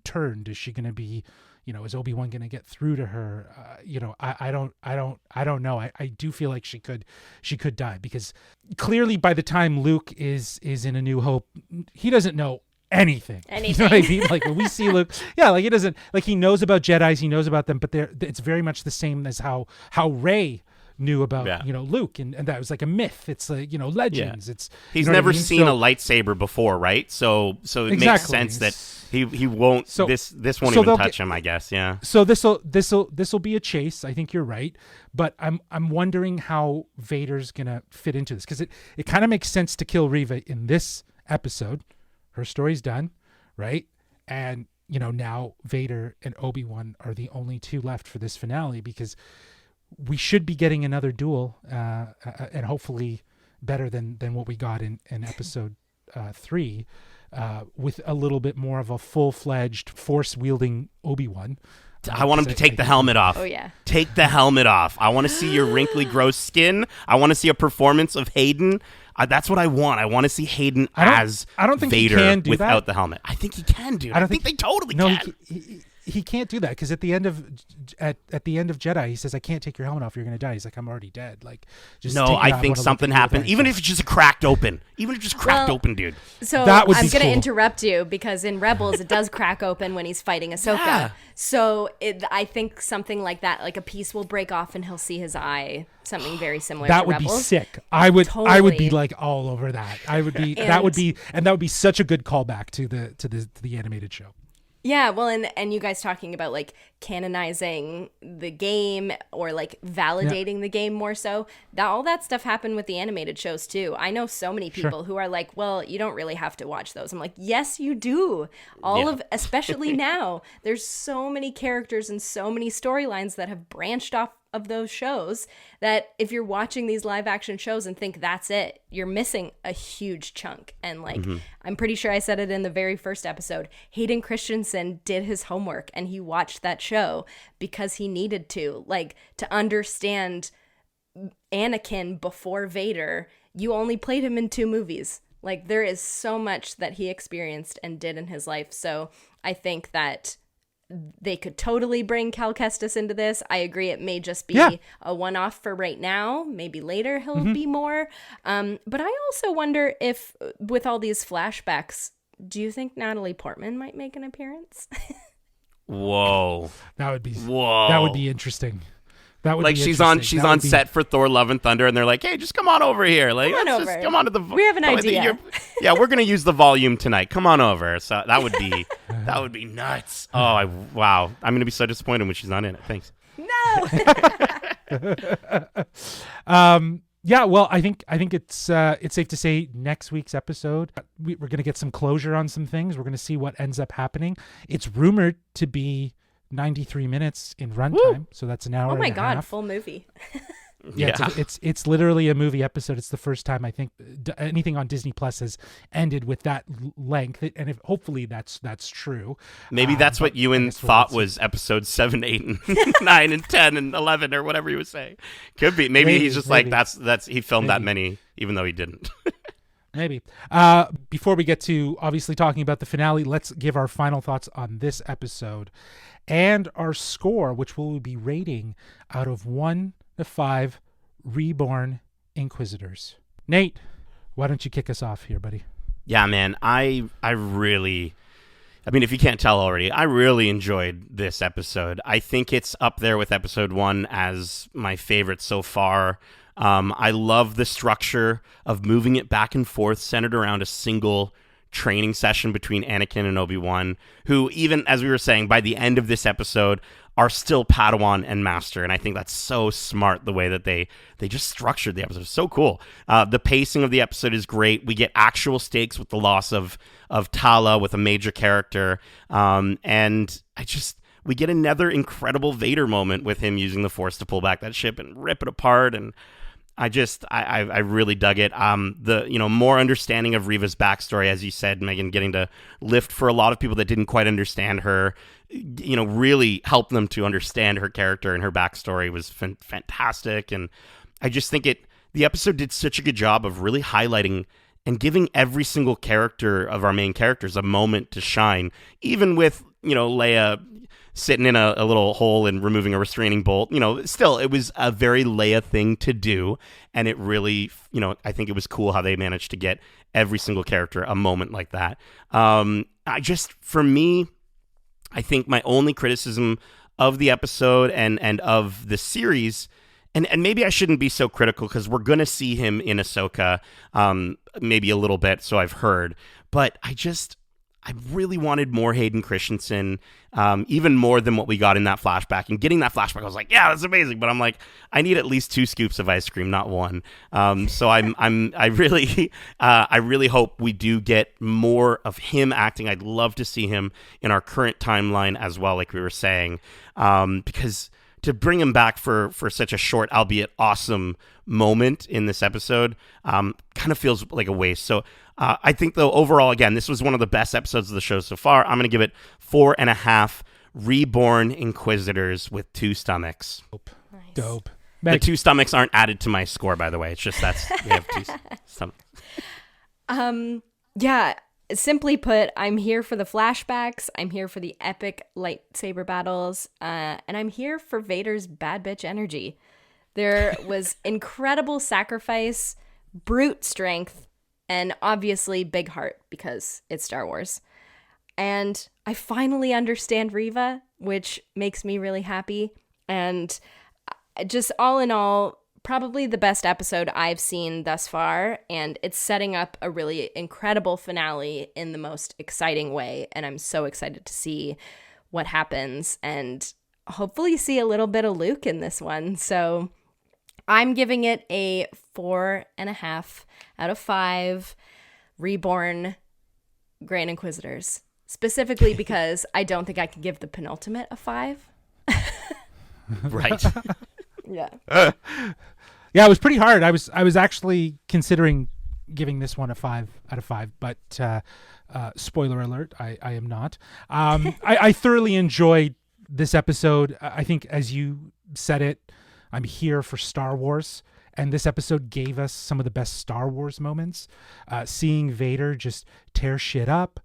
turned? Is she gonna be, is Obi-Wan gonna get through to her? I don't know. I do feel like she could die, because clearly by the time Luke is in A New Hope, he doesn't know anything. You know what I mean? Like, when we see Luke, like, he doesn't, like, he knows about Jedis, he knows about them, but it's very much the same as how Rey knew about Luke, and that was like a myth. It's like, legends. It's he's never seen a lightsaber before, right? So it makes sense that he won't. So this won't even touch him, I guess. Yeah. So this'll be a chase. I think you're right, but I'm wondering how Vader's gonna fit into this, because it kind of makes sense to kill Reva in this episode. Her story's done, right? And now Vader and Obi-Wan are the only two left for this finale, because we should be getting another duel, and hopefully better than what we got in episode 3, with a little bit more of a full-fledged force-wielding Obi-Wan. I want him to take the helmet off. Oh, yeah. Take the helmet off. I want to see your wrinkly, gross skin. I want to see a performance of Hayden. That's what I want. I want to see Hayden as I don't think Vader he can do without that. the helmet. I think he can, dude. I think they totally can. He can't do that, because at the end of Jedi, he says, "I can't take your helmet off. You're gonna die." He's like, "I'm already dead." Like, just no. I think something happened. Even if it's just cracked open. Open, dude. So I'm going to interrupt you, because in Rebels it does crack open when he's fighting Ahsoka. Yeah. So I think something like that, like a piece will break off and he'll see his eye. Something very similar. That to would Rebels. be sick. I would Totally. be like all over that. I would be that would be such a good callback to the animated show. Yeah, well, and you guys talking about like canonizing the game, or like validating the game more so, that all that stuff happened with the animated shows too. I know so many people who are like, well, you don't really have to watch those. I'm like, yes, you do. Especially now, there's so many characters and so many storylines that have branched off of those shows, that if you're watching these live action shows and think that's it, you're missing a huge chunk. And like, I'm pretty sure I said it in the very first episode, Hayden Christensen did his homework and he watched that show because he needed to, like, to understand Anakin before Vader. You only played him in 2 movies. Like, there is so much that he experienced and did in his life. So I think that they could totally bring Cal Kestis into this. I agree, it may just be a one-off for right now. Maybe later he'll be more. But I also wonder if, with all these flashbacks, do you think Natalie Portman might make an appearance? Whoa. That would be interesting. That would like be she's interesting. on set for Thor: Love and Thunder, and they're like, "Hey, just come on over here. Like, just come on to the. We have an idea. Yeah, we're gonna use the volume tonight. Come on over." So that would be nuts. Oh, wow! I'm gonna be so disappointed when she's not in it. Thanks. No. Yeah, well, I think it's safe to say next week's episode we're going to get some closure on some things. We're going to see what ends up happening. It's rumored to be 93 minutes in runtime, so that's an hour. Oh my and a God, half. Full movie. Yeah, it's literally a movie episode. It's the first time I think anything on Disney Plus has ended with that length, and if hopefully that's true. Maybe that's what Ewan thought was episode 7, 8, and 9, and 10, and 11, or whatever he was saying. Could be. Maybe he's just like that's he filmed that many, even though he didn't. Maybe. Before we get to obviously talking about the finale, let's give our final thoughts on this episode and our score, which we'll be rating out of 1 to 5 reborn Inquisitors. Nate, why don't you kick us off here, buddy? Yeah, man, I mean, if you can't tell already, I really enjoyed this episode. I think it's up there with episode 1 as my favorite so far. I love the structure of moving it back and forth, centered around a single training session between Anakin and Obi-Wan, who, even as we were saying, by the end of this episode, are still Padawan and Master. And I think that's so smart, the way that they just structured the episode. So cool. The pacing of the episode is great. We get actual stakes with the loss of Tala, with a major character. And we get another incredible Vader moment with him using the Force to pull back that ship and rip it apart. And I really dug it. The more understanding of Reva's backstory, as you said, Megan, getting to lift for a lot of people that didn't quite understand her, really helped them to understand her character, and her backstory was fantastic. And I just think the episode did such a good job of really highlighting and giving every single character of our main characters a moment to shine, even with, Leia sitting in a little hole and removing a restraining bolt. Still, it was a very Leia thing to do. And it really, I think it was cool how they managed to get every single character a moment like that. For me, I think my only criticism of the episode and of the series, and maybe I shouldn't be so critical because we're going to see him in Ahsoka maybe a little bit, so I've heard. But I really wanted more Hayden Christensen, even more than what we got in that flashback. And getting that flashback, I was like, yeah, that's amazing. But I'm like, I need at least 2 scoops of ice cream, not 1. So I really hope we do get more of him acting. I'd love to see him in our current timeline as well, like we were saying, because to bring him back for such a short, albeit awesome moment in this episode, kind of feels like a waste. So I think, though, overall, again, this was one of the best episodes of the show so far. I'm going to give it 4.5 reborn Inquisitors with 2 stomachs. Dope. The 2 stomachs aren't added to my score, by the way. It's just we have 2 stomachs. Yeah, simply put, I'm here for the flashbacks. I'm here for the epic lightsaber battles. And I'm here for Vader's bad bitch energy. There was incredible sacrifice, brute strength, and obviously big heart because it's Star Wars. And I finally understand Reva, which makes me really happy. And just all in all, probably the best episode I've seen thus far. And it's setting up a really incredible finale in the most exciting way. And I'm so excited to see what happens and hopefully see a little bit of Luke in this one. So I'm giving it a 4.5 out of 5 reborn Grand Inquisitors, specifically because I don't think I can give the penultimate a 5. Right. Yeah. Yeah, it was pretty hard. I was actually considering giving this one a 5 out of 5, but spoiler alert, I am not. I thoroughly enjoyed this episode. I think, as you said it, I'm here for Star Wars, and this episode gave us some of the best Star Wars moments. Seeing Vader just tear shit up,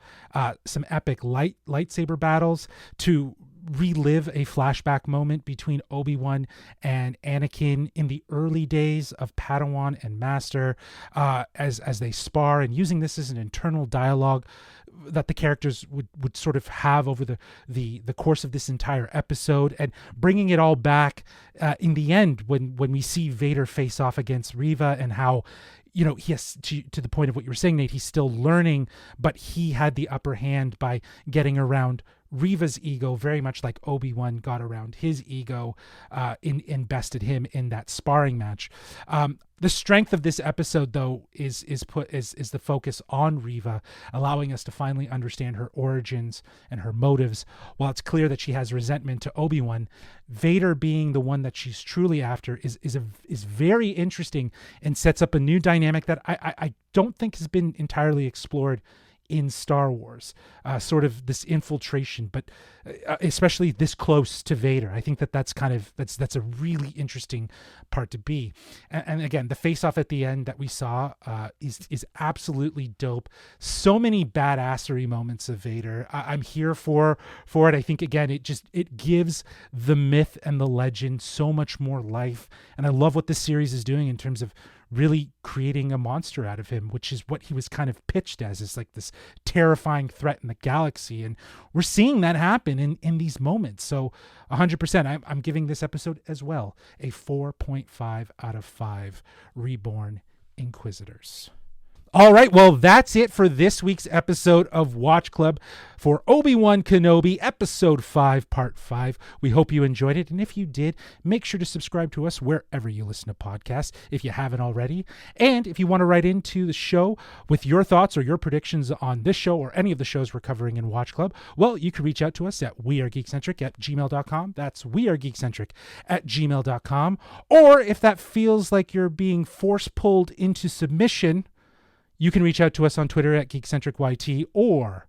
some epic lightsaber battles, to relive a flashback moment between Obi-Wan and Anakin in the early days of Padawan and Master, as they spar, and using this as an internal dialogue that the characters would sort of have over the course of this entire episode, and bringing it all back in the end when we see Vader face off against Reva, and how, he has, to the point of what you were saying, Nate, he's still learning, but he had the upper hand by getting around Reva's ego, very much like Obi-Wan got around his ego, bested him in that sparring match. The strength of this episode, though, is the focus on Reva, allowing us to finally understand her origins and her motives. While it's clear that she has resentment to Obi-Wan, Vader being the one that she's truly after is very interesting and sets up a new dynamic that I don't think has been entirely explored in Star Wars, sort of this infiltration, but especially this close to Vader. I think that's a really interesting part to be. And again, the face-off at the end that we saw is absolutely dope. So many badassery moments of Vader. I'm here for it. I think again, it gives the myth and the legend so much more life. And I love what this series is doing in terms of really creating a monster out of him, which is what he was kind of pitched as, is like this terrifying threat in the galaxy. And we're seeing that happen in these moments. So 100%, I'm giving this episode as well a 4.5 out of 5 Reborn Inquisitors. All right, well, that's it for this week's episode of Watch Club for Obi-Wan Kenobi, Episode 5, Part 5. We hope you enjoyed it, and if you did, make sure to subscribe to us wherever you listen to podcasts, if you haven't already. And if you want to write into the show with your thoughts or your predictions on this show or any of the shows we're covering in Watch Club, well, you can reach out to us at wearegeekcentric@gmail.com. That's wearegeekcentric@gmail.com. Or if that feels like you're being force-pulled into submission, you can reach out to us on Twitter at GeekcentricYT or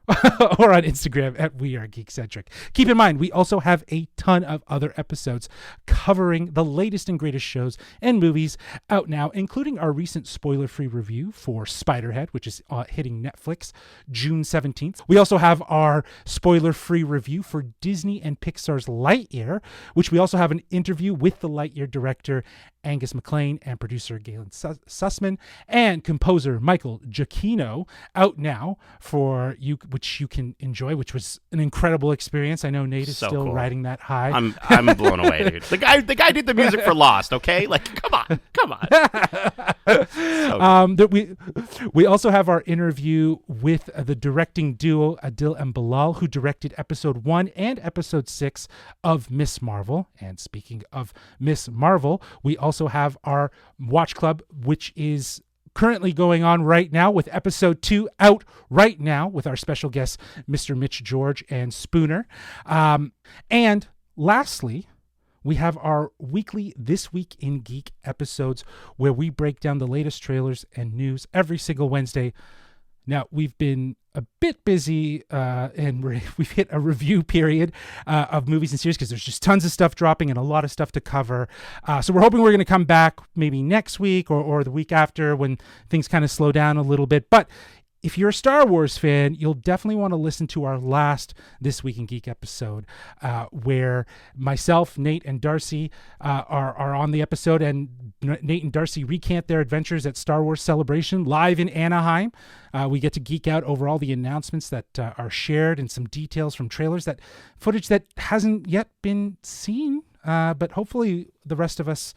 on Instagram at We Are Geekcentric. Keep in mind, we also have a ton of other episodes covering the latest and greatest shows and movies out now, including our recent spoiler-free review for Spiderhead, which is hitting Netflix June 17th. We also have our spoiler-free review for Disney and Pixar's Lightyear, which we also have an interview with the Lightyear director Angus MacLean and producer Galen Sussman and composer Michael Giacchino out now for you, which you can enjoy, which was an incredible experience. I know Nate is So still cool. riding that high. I'm blown away, dude. The guy did the music for Lost, okay? Like, come on. So We also have our interview with the directing duo Adil and Bilal, who directed episode 1 and episode 6 of Miss Marvel. And speaking of Miss Marvel, we also have our Watch Club, which is currently going on right now, with episode 2 out right now with our special guests, Mr. Mitch George and Spooner. And lastly, we have our weekly This Week in Geek episodes where we break down the latest trailers and news every single Wednesday. Now, we've been a bit busy and we've hit a review period of movies and series because there's just tons of stuff dropping and a lot of stuff to cover. So we're hoping we're going to come back maybe next week or the week after when things kind of slow down a little bit. But if you're a Star Wars fan, you'll definitely want to listen to our last This Week in Geek episode, where myself, Nate, and Darcy are on the episode, and Nate and Darcy recant their adventures at Star Wars Celebration live in Anaheim. We get to geek out over all the announcements that are shared and some details from trailers, that footage that hasn't yet been seen, but hopefully the rest of us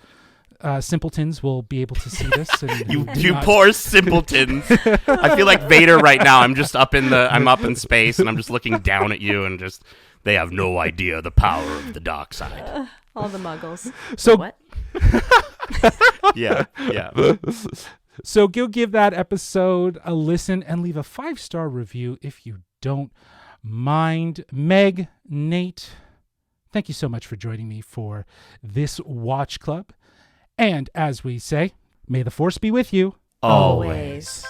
simpletons will be able to see this. And you poor simpletons. I feel like Vader right now. I'm up in space and I'm just looking down at you and just, they have no idea the power of the dark side. All the muggles. So what? Yeah. So go give that episode a listen and leave a 5-star review if you don't mind. Meg, Nate, thank you so much for joining me for this Watch Club. And as we say, may the Force be with you. Always.